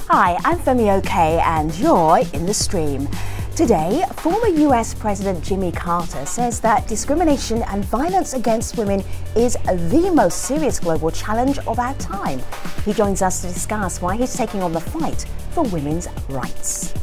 Hi, I'm Femi OK and you're in the stream. Today, former US President Jimmy Carter says that discrimination and violence against women is the most serious global challenge of our time. He joins us to discuss why he's taking on the fight for women's rights.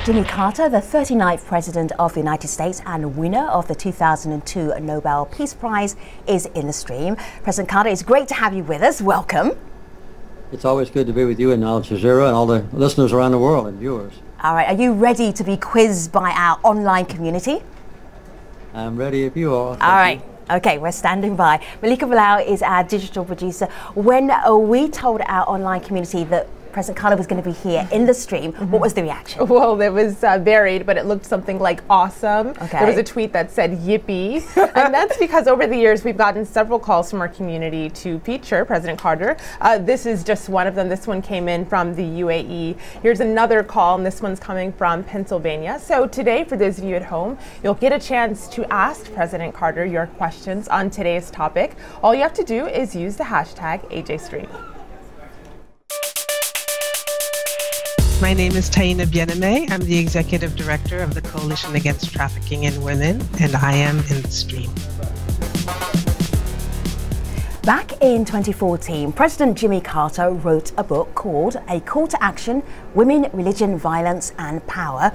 Jimmy Carter, the 39th President of the United States and winner of the 2002 Nobel Peace Prize, is in the stream. President Carter, it's great to have you with us. Welcome. It's always good to be with you and Al Jazeera and all the listeners around the world and viewers. All right, are you ready to be quizzed by our online community? I'm ready if you are. All right. Okay, we're standing by. Malika Bilal is our digital producer. When we told our online community that President Carter was going to be here in the stream, what was the reaction? Well, it was varied, but it looked something like awesome. Okay. There was a tweet that said yippee. And that's because over the years we've gotten several calls from our community to feature President Carter. This is just one of them. This one came in from the UAE. Here's another call, and this one's coming from Pennsylvania. So today, for those of you at home, you'll get a chance to ask President Carter your questions on today's topic. All you have to do is use the hashtag AJStream. My name is Taina Bieneme. I'm the Executive Director of the Coalition Against Trafficking in Women, and I am in the stream. Back in 2014, President Jimmy Carter wrote a book called A Call to Action: Women, Religion, Violence and Power.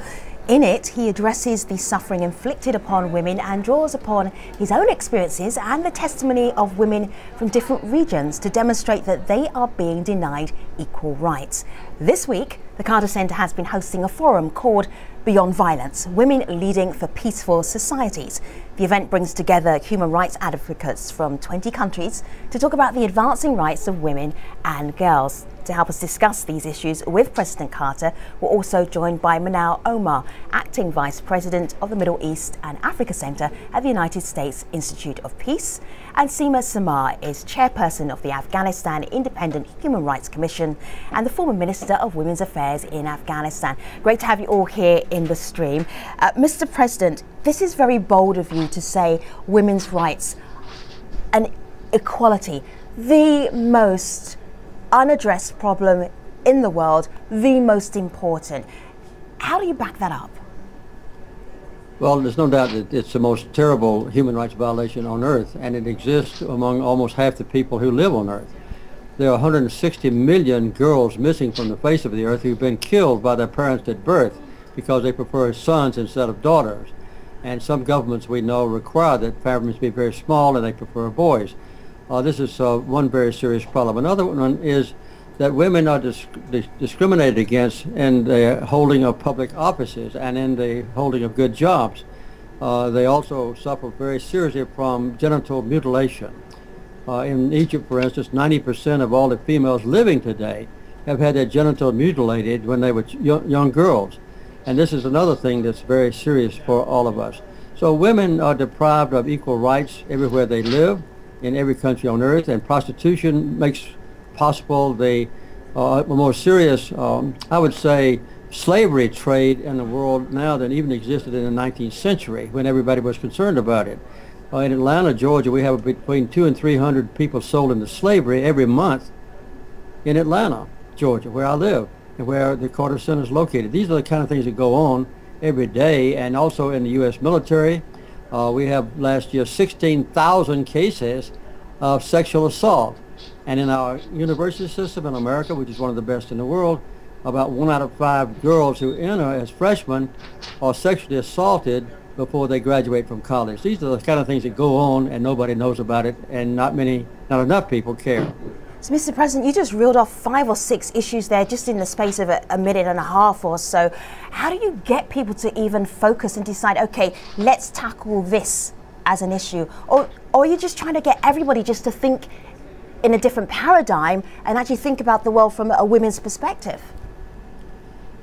In it, he addresses the suffering inflicted upon women and draws upon his own experiences and the testimony of women from different regions to demonstrate that they are being denied equal rights. This week, the Carter Center has been hosting a forum called Beyond Violence: Women Leading for Peaceful Societies. The event brings together human rights advocates from 20 countries to talk about the advancing rights of women and girls. To help us discuss these issues with President Carter, we're also joined by Manal Omar, Acting Vice President of the Middle East and Africa Center at the United States Institute of Peace, and Seema Samar is Chairperson of the Afghanistan Independent Human Rights Commission and the former Minister of Women's Affairs in Afghanistan. Great to have you all here in the stream. Mr. President, this is very bold of you to say women's rights and equality, the most unaddressed problem in the world, the most important. How do you back that up? Well, there's no doubt that it's the most terrible human rights violation on earth, and it exists among almost half the people who live on earth. There are 160 million girls missing from the face of the earth who've been killed by their parents at birth because they prefer sons instead of daughters. And some governments we know require that families be very small and they prefer boys. This is one very serious problem. Another one is that women are discriminated against in the holding of public offices and in the holding of good jobs. They also suffer very seriously from genital mutilation. In Egypt, for instance, 90% of all the females living today have had their genitals mutilated when they were young girls. And this is another thing that's very serious for all of us. So women are deprived of equal rights everywhere they live, in every country on earth, and prostitution makes possible the more serious, I would say, slavery trade in the world now than even existed in the 19th century when everybody was concerned about it. In Atlanta, Georgia, we have between 200 and 300 people sold into slavery every month in Atlanta, Georgia, where I live and where the Carter Center is located. These are the kind of things that go on every day, and also in the U.S. military. We have last year 16,000 cases of sexual assault. And in our university system in America, which is one of the best in the world, about 1 out of 5 girls who enter as freshmen are sexually assaulted before they graduate from college. These are the kind of things that go on and nobody knows about it, and not enough people care. So, Mr. President, you just reeled off 5 or 6 issues there just in the space of a minute and a half or so. How do you get people to even focus and decide, okay, let's tackle this as an issue? Or are you just trying to get everybody just to think in a different paradigm and actually think about the world from a women's perspective?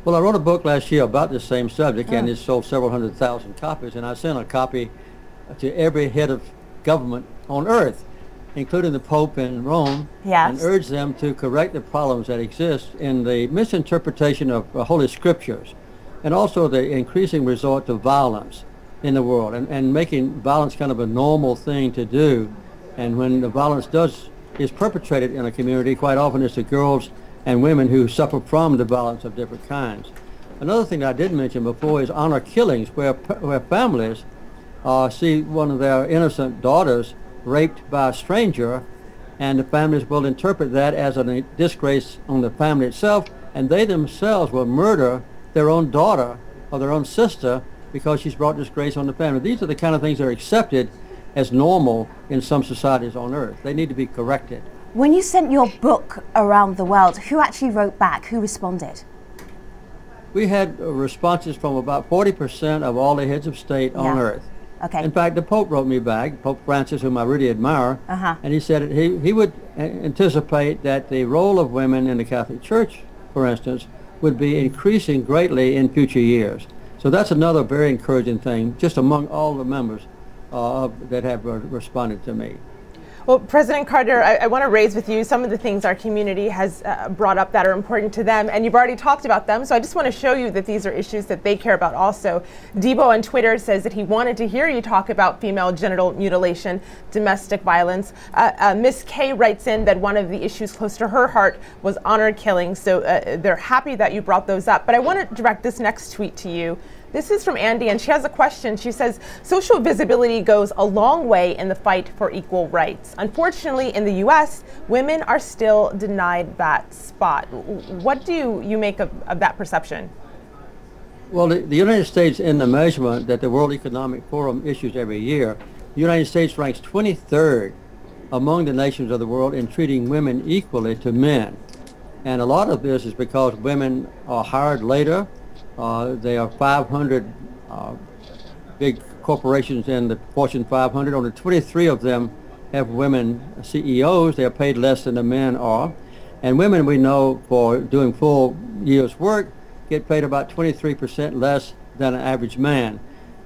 Well, I wrote a book last year about this same subject, and it sold several 100,000 copies, and I sent a copy to every head of government on earth, including the Pope in Rome, yes, and urge them to correct the problems that exist in the misinterpretation of Holy Scriptures, and also the increasing resort to violence in the world, and making violence kind of a normal thing to do. And when the violence is perpetrated in a community, quite often it's the girls and women who suffer from the violence of different kinds. Another thing that I did mention before is honor killings, where families see one of their innocent daughters raped by a stranger, and the families will interpret that as a disgrace on the family itself, and they themselves will murder their own daughter or their own sister because she's brought disgrace on the family. These are the kind of things that are accepted as normal in some societies on earth. They need to be corrected. When you sent your book around the world, who actually wrote back? Who responded? We had responses from about 40% of all the heads of state on earth. Okay. In fact, the Pope wrote me back, Pope Francis, whom I really admire, and he said he would anticipate that the role of women in the Catholic Church, for instance, would be increasing greatly in future years. So that's another very encouraging thing, just among all the members that have responded to me. Well, President Carter, I want to raise with you some of the things our community has brought up that are important to them, and you've already talked about them, so I just want to show you that these are issues that they care about also. Debo on Twitter says that he wanted to hear you talk about female genital mutilation, domestic violence. Miss K writes in that one of the issues close to her heart was honor killing, so they're happy that you brought those up. But I want to direct this next tweet to you. This is from Andy, and she has a question. She says, social visibility goes a long way in the fight for equal rights. Unfortunately, in the U.S., women are still denied that spot. What do you make of that perception? Well, the United States, in the measurement that the World Economic Forum issues every year, the United States ranks 23rd among the nations of the world in treating women equally to men. And a lot of this is because women are hired later. There are 500 big corporations in the Fortune 500. Only 23 of them have women CEOs. They are paid less than the men are. And women, we know, for doing full year's work, get paid about 23% less than an average man.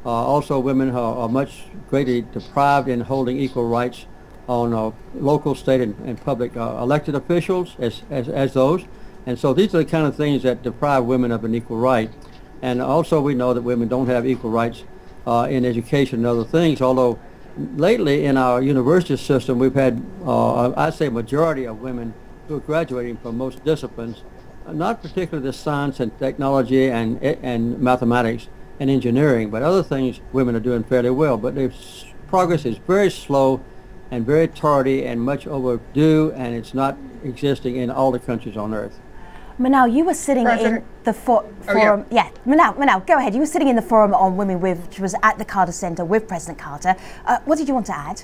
Also, women are much greatly deprived in holding equal rights on local, state, and public elected officials as those. And so these are the kind of things that deprive women of an equal right. And also we know that women don't have equal rights in education and other things, although lately in our university system we've had, I'd say, a majority of women who are graduating from most disciplines, not particularly the science and technology and mathematics and engineering, but other things women are doing fairly well. But the progress is very slow and very tardy and much overdue, and it's not existing in all the countries on earth. Manal, you were sitting in the forum. Manal, go ahead. You were sitting in the forum on women, which was at the Carter Center with President Carter. What did you want to add?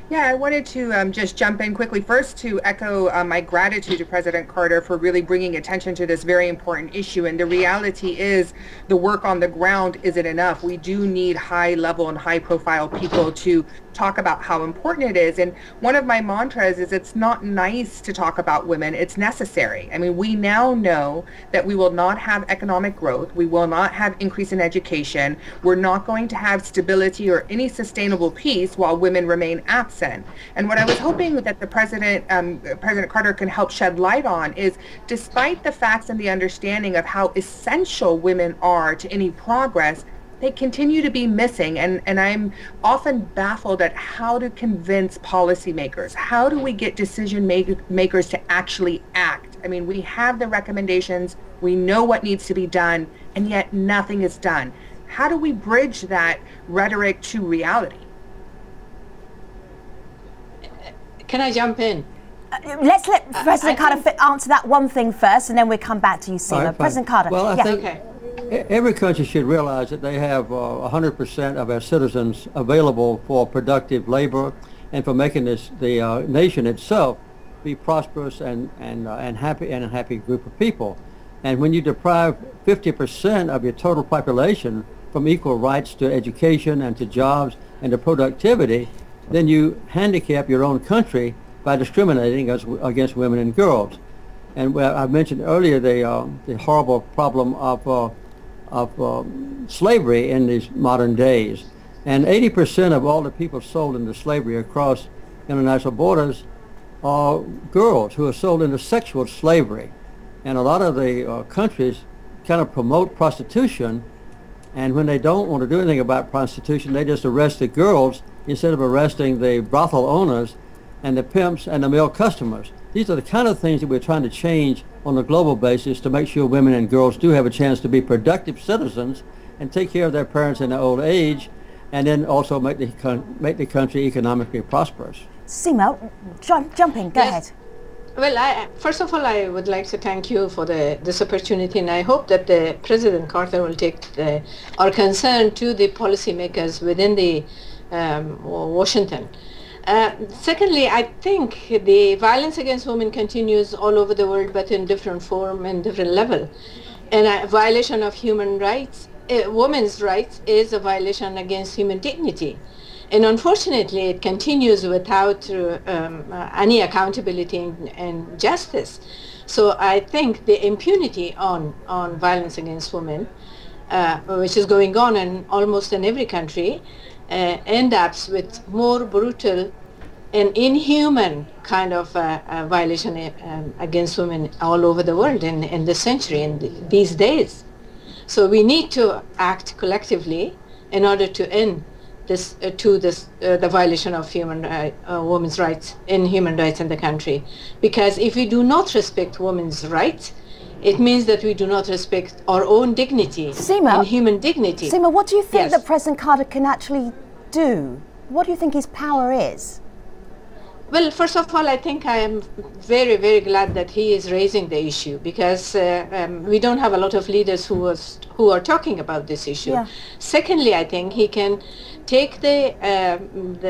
Yeah, I wanted to just jump in quickly first to echo my gratitude to President Carter for really bringing attention to this very important issue. And the reality is the work on the ground isn't enough. We do need high level and high profile people to talk about how important it is. And one of my mantras is it's not nice to talk about women, it's necessary. I mean, we now know that we will not have economic growth, we will not have increase in education, we're not going to have stability or any sustainable peace while women remain absent. And what I was hoping that the President Carter can help shed light on is, despite the facts and the understanding of how essential women are to any progress, they continue to be missing, and I'm often baffled at how to convince policymakers. How do we get decision makers to actually act? I mean, we have the recommendations, we know what needs to be done, and yet nothing is done. How do we bridge that rhetoric to reality? Can I jump in? Let's let President Carter answer that one thing first, and then we'll come back to you, Seema. Right, President Carter. Well, I think Okay. every country should realize that they have 100% of their citizens available for productive labor and for making the nation itself be prosperous and happy, and a happy group of people. And when you deprive 50% of your total population from equal rights to education and to jobs and to productivity, then you handicap your own country by discriminating against women and girls. And I mentioned earlier the horrible problem of slavery in these modern days. And 80% of all the people sold into slavery across international borders are girls who are sold into sexual slavery. And a lot of the countries kind of promote prostitution And when they don't want to do anything about prostitution, they just arrest the girls instead of arresting the brothel owners and the pimps and the male customers. These are the kind of things that we're trying to change on a global basis to make sure women and girls do have a chance to be productive citizens and take care of their parents in their old age, and then also make the country economically prosperous. Seema, jump in, go ahead. Well, first of all, I would like to thank you for this opportunity, and I hope that President Carter will take our concern to the policymakers within the Washington. Secondly, I think the violence against women continues all over the world, but in different form and different level. And a violation of human rights, women's rights, is a violation against human dignity. And unfortunately, it continues without any accountability and justice. So I think the impunity on violence against women, which is going on in almost in every country, end up with more brutal and inhuman kind of violation against women all over the world in this century, in these days. So we need to act collectively in order to end the violation of women's rights and human rights in the country. Because if we do not respect women's rights, it means that we do not respect our own dignity and human dignity. Seema, what do you think that President Carter can actually do? What do you think his power is? Well, first of all, I think I am very, very glad that he is raising the issue, because we don't have a lot of leaders who are talking about this issue. Yeah. Secondly, I think he can take the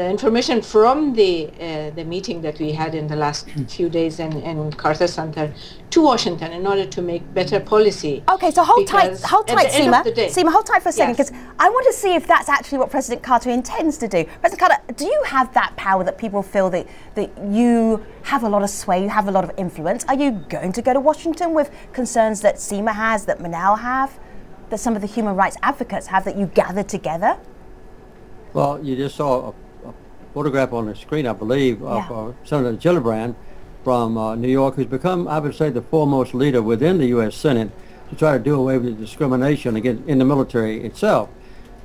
information from the meeting that we had in the last few days in Carter Center to Washington in order to make better policy. Okay, so hold tight, Seema. Seema, hold tight for a second, because I want to see if that's actually what President Carter intends to do. President Carter, do you have that power that people feel that you have a lot of sway, you have a lot of influence? Are you going to go to Washington with concerns that Seema has, that Manal have, that some of the human rights advocates have, that you gathered together? Well, you just saw a photograph on the screen, I believe, of Senator Gillibrand from New York, who's become, I would say, the foremost leader within the U.S. Senate to try to do away with discrimination in the military itself.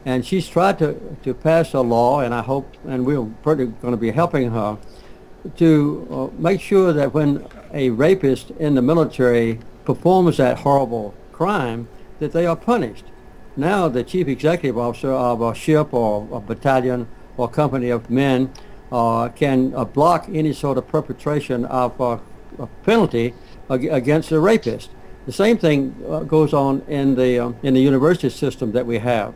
And she's tried to pass a law, and I hope, and we're pretty going to be helping her, to make sure that when a rapist in the military performs that horrible crime, that they are punished. Now the chief executive officer of a ship or a battalion or company of men can block any sort of perpetration of a penalty against a rapist. The same thing goes on in the university system that we have.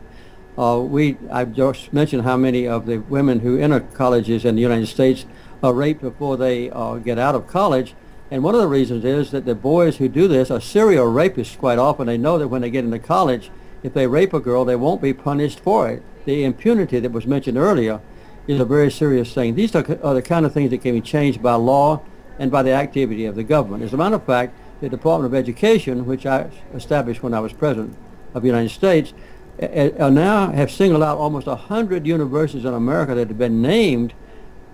I just mentioned how many of the women who enter colleges in the United States are raped before they get out of college. And one of the reasons is that the boys who do this are serial rapists quite often. They know that when they get into college, if they rape a girl, they won't be punished for it. The impunity that was mentioned earlier is a very serious thing. These are the kind of things that can be changed by law and by the activity of the government. As a matter of fact, the Department of Education, which I established when I was President of the United States, now have singled out almost 100 universities in America that have been named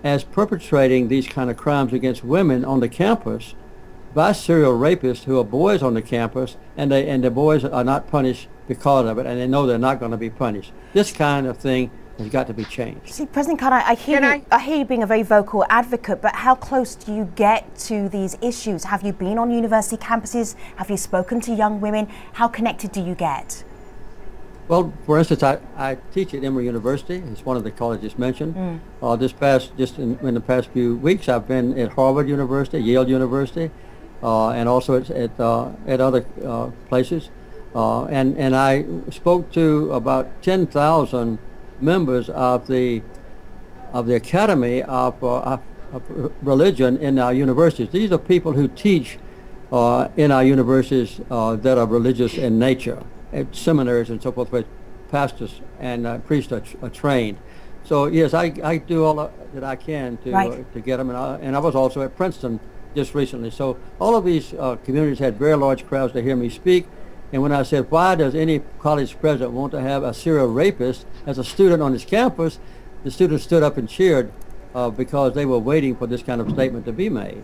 as perpetrating these kind of crimes against women on the campus by serial rapists who are boys on the campus, and the boys are not punished because of it, and they know they're not going to be punished. This kind of thing has got to be changed. See, President Carter, I hear you being a very vocal advocate, but how close do you get to these issues? Have you been on university campuses? Have you spoken to young women? How connected do you get? Well, for instance, I teach at Emory University. It's one of the colleges mentioned. In the past few weeks, I've been at Harvard University, Yale University, and also at other places. And I spoke to about 10,000 members of the Academy of Religion in our universities. These are people who teach in our universities that are religious in nature, at seminaries and so forth, where pastors and priests are trained. So yes, I do all that I can to get them, and I was also at Princeton just recently. So all of these communities had very large crowds to hear me speak. And when I said, why does any college president want to have a serial rapist as a student on his campus, the students stood up and cheered because they were waiting for this kind of statement to be made.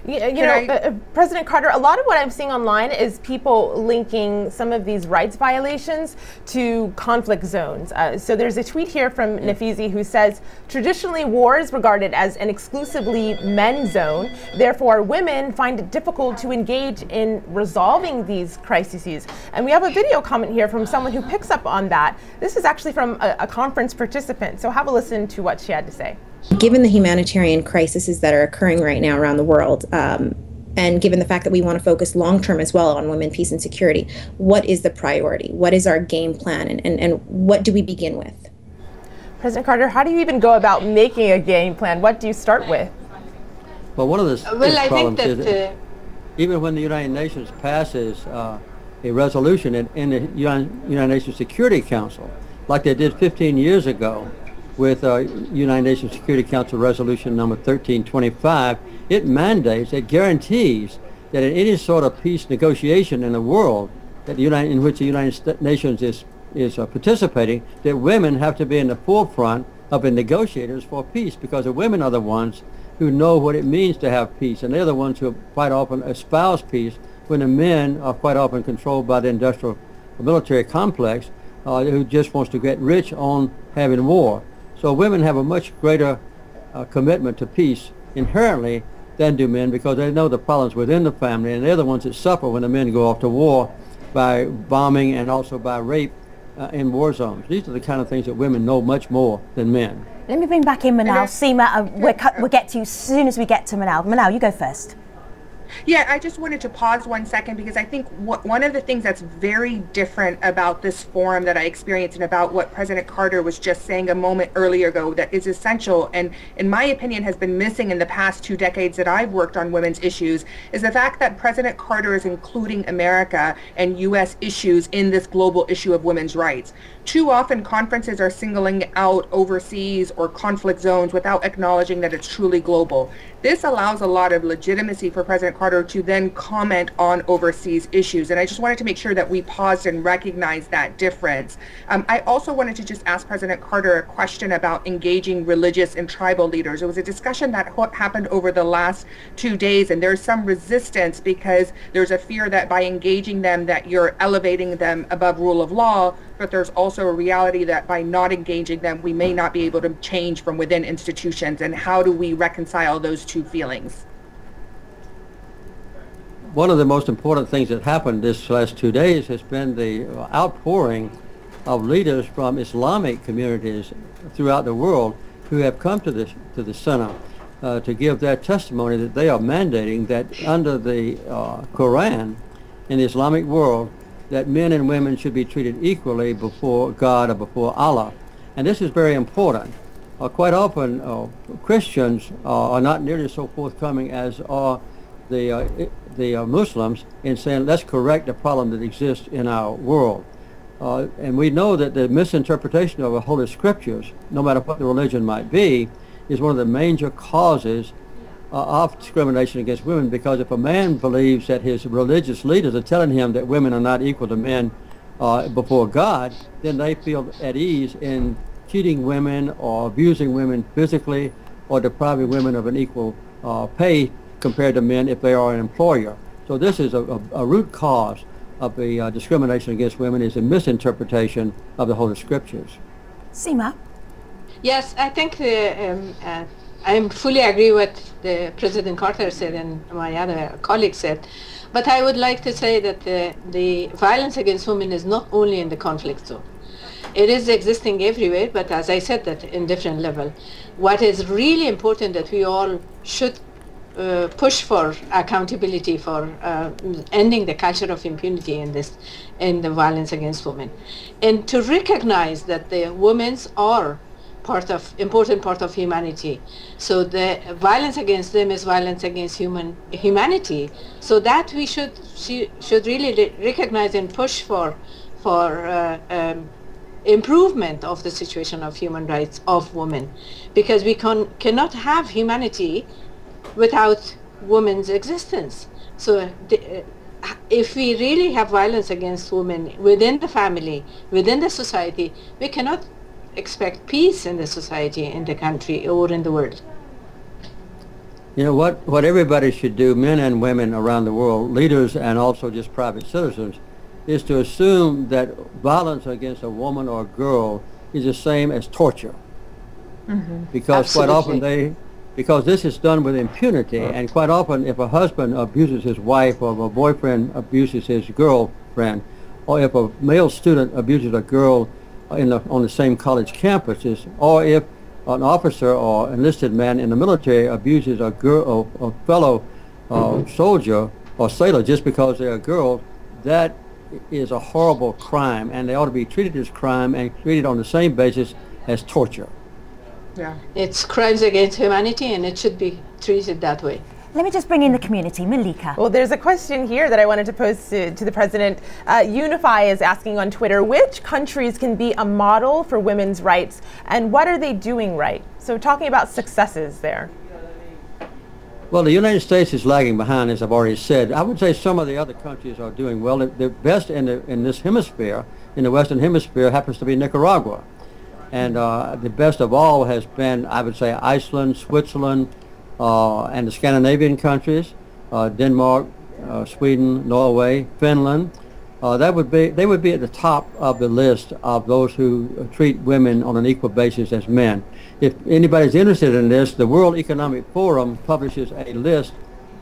President Carter, a lot of what I'm seeing online is people linking some of these rights violations to conflict zones. So there's a tweet here from Nafizi who says, traditionally war is regarded as an exclusively men's zone. Therefore, women find it difficult to engage in resolving these crises. And we have a video comment here from someone who picks up on that. This is actually from a conference participant. So have a listen to what she had to say. Given the humanitarian crises that are occurring right now around the world, and given the fact that we want to focus long-term as well on women, peace, and security, what is the priority? What is our game plan? And what do we begin with? President Carter, how do you even go about making a game plan? What do you start with? Well, one of the I problems think is that even when the United Nations passes a resolution in the United Nations Security Council, like they did 15 years ago, with United Nations Security Council Resolution number 1325, it mandates, it guarantees that in any sort of peace negotiation in the world in which the United Nations is participating, that women have to be in the forefront of the negotiators for peace, because the women are the ones who know what it means to have peace, and they're the ones who quite often espouse peace when the men are quite often controlled by the industrial military complex who just wants to get rich on having war. So women have a much greater commitment to peace inherently than do men, because they know the problems within the family, and they're the ones that suffer when the men go off to war by bombing and also by rape in war zones. These are the kind of things that women know much more than men. Let me bring back in Manal. Seema, we'll get to you as soon as we get to Manal. Manal, you go first. Yeah, I just wanted to pause 1 second, because I think one of the things that's very different about this forum that I experienced, and about what President Carter was just saying a moment earlier ago, that is essential and in my opinion has been missing in the past 2 decades that I've worked on women's issues, is the fact that President Carter is including America and U.S. issues in this global issue of women's rights. Too often conferences are singling out overseas or conflict zones without acknowledging that it's truly global. This allows a lot of legitimacy for President Carter to then comment on overseas issues. And I just wanted to make sure that we paused and recognized that difference. I also wanted to just ask President Carter a question about engaging religious and tribal leaders. It was a discussion that happened over the last 2 days, and there's some resistance because there's a fear that by engaging them that you're elevating them above rule of law, but there's also a reality that by not engaging them, we may not be able to change from within institutions. And how do we reconcile those two feelings? One of the most important things that happened this last 2 days has been the outpouring of leaders from Islamic communities throughout the world who have come to the center to give their testimony that they are mandating that under the Quran in the Islamic world, that men and women should be treated equally before God or before Allah. And this is very important. Quite often Christians are not nearly so forthcoming as are the Muslims in saying, let's correct the problem that exists in our world. And we know that the misinterpretation of the Holy Scriptures, no matter what the religion might be, is one of the major causes of discrimination against women, because if a man believes that his religious leaders are telling him that women are not equal to men before God, then they feel at ease in cheating women or abusing women physically or depriving women of an equal pay compared to men if they are an employer. So this is a root cause of the discrimination against women, is a misinterpretation of the Holy Scriptures. Seema? Yes, I think I fully agree with the President Carter said and my other colleagues said, but I would like to say that the violence against women is not only in the conflict zone. It is existing everywhere, but as I said, that in different level. What is really important that we all should push for accountability for ending the culture of impunity in the violence against women, and to recognize that the women are important part of humanity. So the violence against them is violence against humanity. So that we should really recognize and push for improvement of the situation of human rights of women, because we cannot have humanity without women's existence. So if we really have violence against women within the family, within the society, we cannot expect peace in the society, in the country, or in the world. You know, what everybody should do, men and women around the world, leaders and also just private citizens, is to assume that violence against a woman or a girl is the same as torture. Because Absolutely. quite often because this is done with impunity, and quite often if a husband abuses his wife or if a boyfriend abuses his girlfriend, or if a male student abuses a girl on the same college campuses, or if an officer or enlisted man in the military abuses a girl, or a fellow soldier or sailor just because they're a girl, that is a horrible crime, and they ought to be treated as crime and treated on the same basis as torture. Yeah. It's crimes against humanity, and it should be treated that way. Let me just bring in the community. Malika. Well, there's a question here that I wanted to pose to the president. Unify is asking on Twitter, which countries can be a model for women's rights, and what are they doing right? So talking about successes there. Well, the United States is lagging behind, as I've already said. I would say some of the other countries are doing well. The best in this hemisphere, in the Western Hemisphere, happens to be Nicaragua. And the best of all has been, I would say, Iceland, Switzerland, and the Scandinavian countries, Denmark, Sweden, Norway, Finland. They would be at the top of the list of those who treat women on an equal basis as men. If anybody's interested in this, the World Economic Forum publishes a list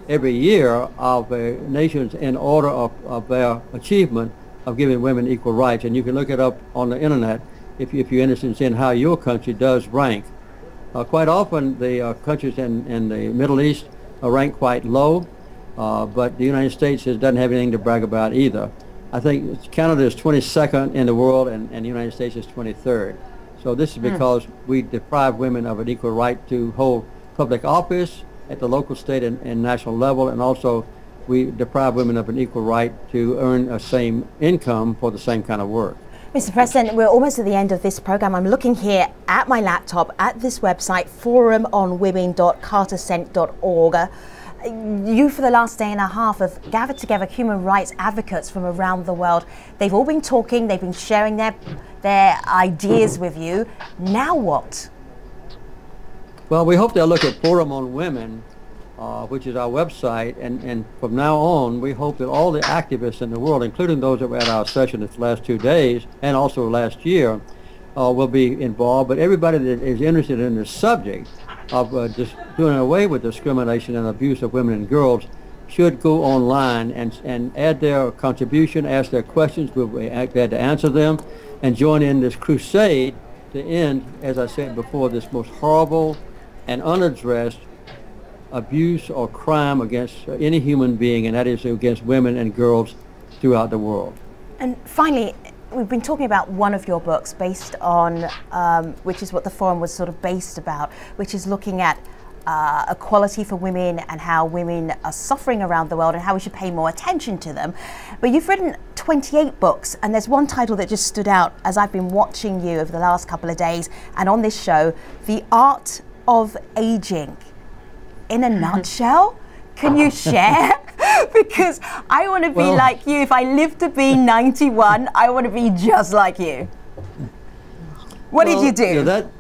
every year of nations in order of their achievement of giving women equal rights, and you can look it up on the internet if you're interested in seeing how your country does rank. Quite often the countries in the Middle East rank quite low, but the United States doesn't have anything to brag about either. I think Canada is 22nd in the world, and the United States is 23rd. So this is because we deprive women of an equal right to hold public office at the local, state, and national level, and also we deprive women of an equal right to earn the same income for the same kind of work. Mr. President, we're almost at the end of this program. I'm looking here at my laptop at this website, forumonwomen.carterscent.org. You, for the last day and a half, have gathered together human rights advocates from around the world. They've all been talking, they've been sharing their ideas with you. Now what? Well, we hope they'll look at Forum on Women, which is our website, and from now on, we hope that all the activists in the world, including those that were at our session this last 2 days and also last year, will be involved. But everybody that is interested in the subject of just doing away with discrimination and abuse of women and girls should go online and add their contribution, ask their questions. We'll be glad to answer them, and join in this crusade to end, as I said before, this most horrible and unaddressed abuse or crime against any human being, and that is against women and girls throughout the world. And finally, we've been talking about one of your books based on, which is what the forum was sort of based about, which is looking at equality for women and how women are suffering around the world and how we should pay more attention to them. But you've written 28 books, and there's one title that just stood out as I've been watching you over the last couple of days and on this show, The Art of Aging. In a nutshell, can you share? Because I want to be like you. If I live to be 91, I want to be just like you. What did you do? You know,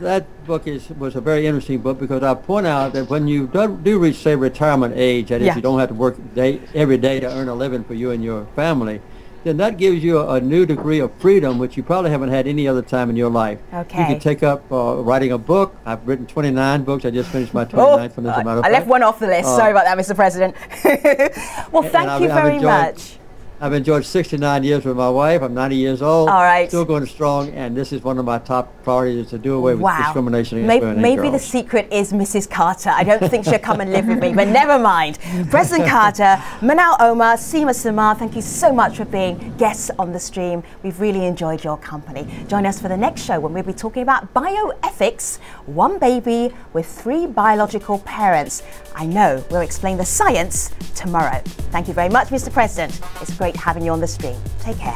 that book was a very interesting book, because I point out that when you do reach, say, retirement age, that is, you don't have to work every day to earn a living for you and your family, then that gives you a new degree of freedom, which you probably haven't had any other time in your life. Okay. You can take up writing a book. I've written 29 books. I just finished my 29th one, as a matter of fact. I left one off the list. Sorry about that, Mr. President. Well, thank you very much. I've enjoyed 69 years with my wife. I'm 90 years old. All right. Still going strong, and this is one of my top priorities, is to do away with discrimination against women and Maybe girls. the secret is Mrs. Carter. I don't think she'll come and live with me, but never mind. President Carter, Manal Omar, Seema Samar, thank you so much for being guests on the stream. We've really enjoyed your company. Join us for the next show when we'll be talking about bioethics, one baby with 3 biological parents. I know we'll explain the science tomorrow. Thank you very much, Mr. President. It's great having you on the stream. Take care.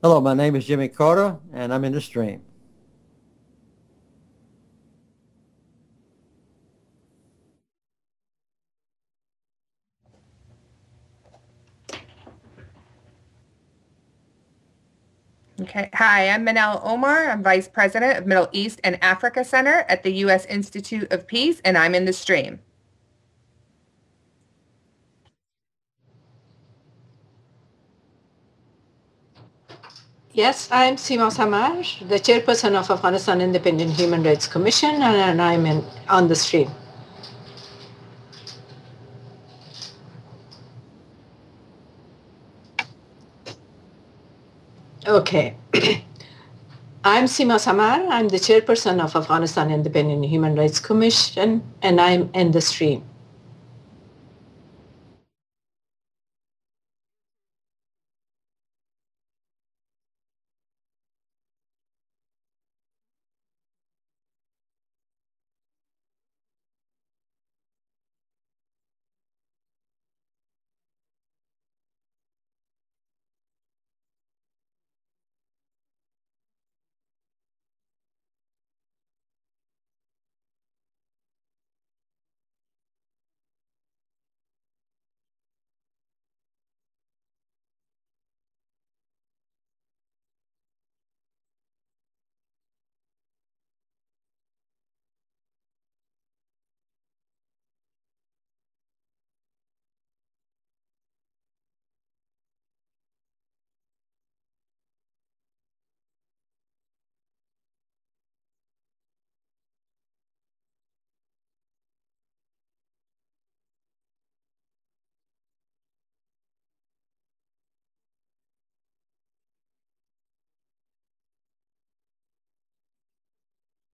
Hello, my name is Jimmy Carter, and I'm in the stream. Okay. Hi, I'm Manal Omar. I'm Vice President of Middle East and Africa Center at the U.S. Institute of Peace, and I'm in the stream. Yes, I'm Seema Samar, the chairperson of Afghanistan Independent Human Rights Commission, and I'm on the stream. Okay. I'm Seema Samar. I'm the chairperson of Afghanistan Independent Human Rights Commission, and I'm in the stream.